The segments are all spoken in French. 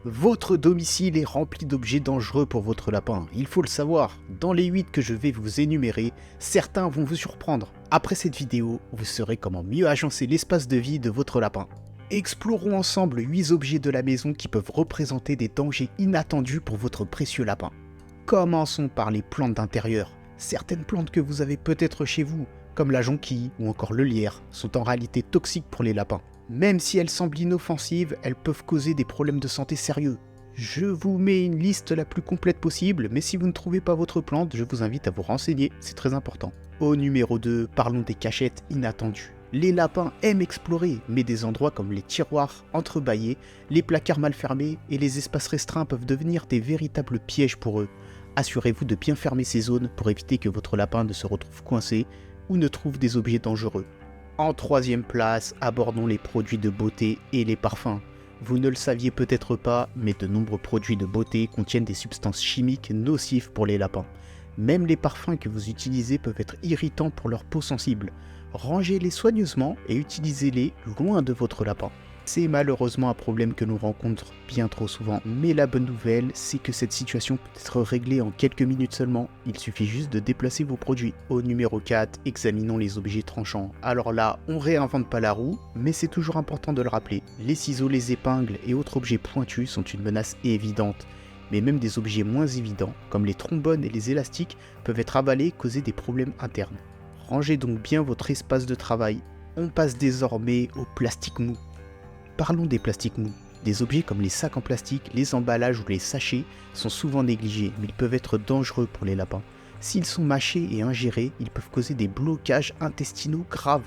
Votre domicile est rempli d'objets dangereux pour votre lapin, il faut le savoir. Dans les 8 que je vais vous énumérer, certains vont vous surprendre. Après cette vidéo, vous saurez comment mieux agencer l'espace de vie de votre lapin. Explorons ensemble 8 objets de la maison qui peuvent représenter des dangers inattendus pour votre précieux lapin. Commençons par les plantes d'intérieur. Certaines plantes que vous avez peut-être chez vous, comme la jonquille ou encore le lierre, sont en réalité toxiques pour les lapins. Même si elles semblent inoffensives, elles peuvent causer des problèmes de santé sérieux. Je vous mets une liste la plus complète possible, mais si vous ne trouvez pas votre plante, je vous invite à vous renseigner, c'est très important. Au numéro 2, parlons des cachettes inattendues. Les lapins aiment explorer, mais des endroits comme les tiroirs entrebâillés, les placards mal fermés et les espaces restreints peuvent devenir des véritables pièges pour eux. Assurez-vous de bien fermer ces zones pour éviter que votre lapin ne se retrouve coincé ou ne trouve des objets dangereux. En troisième place, abordons les produits de beauté et les parfums. Vous ne le saviez peut-être pas, mais de nombreux produits de beauté contiennent des substances chimiques nocives pour les lapins. Même les parfums que vous utilisez peuvent être irritants pour leur peau sensible. Rangez-les soigneusement et utilisez-les loin de votre lapin. C'est malheureusement un problème que l'on rencontre bien trop souvent, mais la bonne nouvelle, c'est que cette situation peut être réglée en quelques minutes seulement. Il suffit juste de déplacer vos produits. Au numéro 4, examinons les objets tranchants. Alors là, on réinvente pas la roue, mais c'est toujours important de le rappeler. Les ciseaux, les épingles et autres objets pointus sont une menace évidente. Mais même des objets moins évidents, comme les trombones et les élastiques, peuvent être avalés et causer des problèmes internes. Rangez donc bien votre espace de travail. On passe désormais au plastique mou. Parlons des plastiques mous. Des objets comme les sacs en plastique, les emballages ou les sachets sont souvent négligés, mais ils peuvent être dangereux pour les lapins. S'ils sont mâchés et ingérés, ils peuvent causer des blocages intestinaux graves.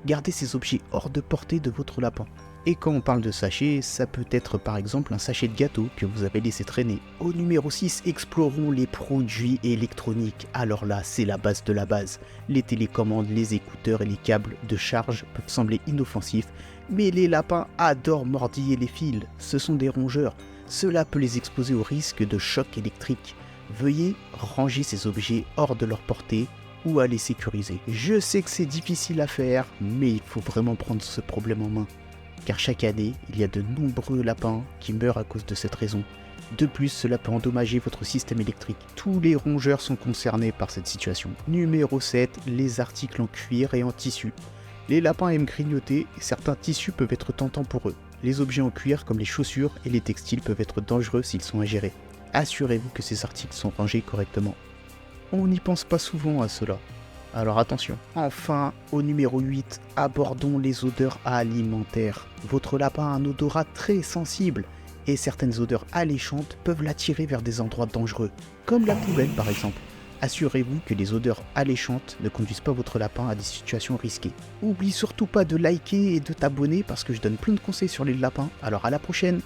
Gardez ces objets hors de portée de votre lapin. Et quand on parle de sachets, ça peut être par exemple un sachet de gâteau que vous avez laissé traîner. Au numéro 6, explorons les produits électroniques. Alors là, c'est la base de la base. Les télécommandes, les écouteurs et les câbles de charge peuvent sembler inoffensifs, mais les lapins adorent mordiller les fils. Ce sont des rongeurs. Cela peut les exposer au risque de choc électrique. Veuillez ranger ces objets hors de leur portée ou à les sécuriser. Je sais que c'est difficile à faire, mais il faut vraiment prendre ce problème en main. Car chaque année, il y a de nombreux lapins qui meurent à cause de cette raison. De plus, cela peut endommager votre système électrique. Tous les rongeurs sont concernés par cette situation. Numéro 7, les articles en cuir et en tissu. Les lapins aiment grignoter et certains tissus peuvent être tentants pour eux. Les objets en cuir comme les chaussures et les textiles peuvent être dangereux s'ils sont ingérés. Assurez-vous que ces articles sont rangés correctement. On n'y pense pas souvent à cela. Alors attention. Enfin, au numéro 8, abordons les odeurs alimentaires. Votre lapin a un odorat très sensible et certaines odeurs alléchantes peuvent l'attirer vers des endroits dangereux, comme la poubelle par exemple. Assurez-vous que les odeurs alléchantes ne conduisent pas votre lapin à des situations risquées. Oublie surtout pas de liker et de t'abonner parce que je donne plein de conseils sur les lapins. Alors à la prochaine!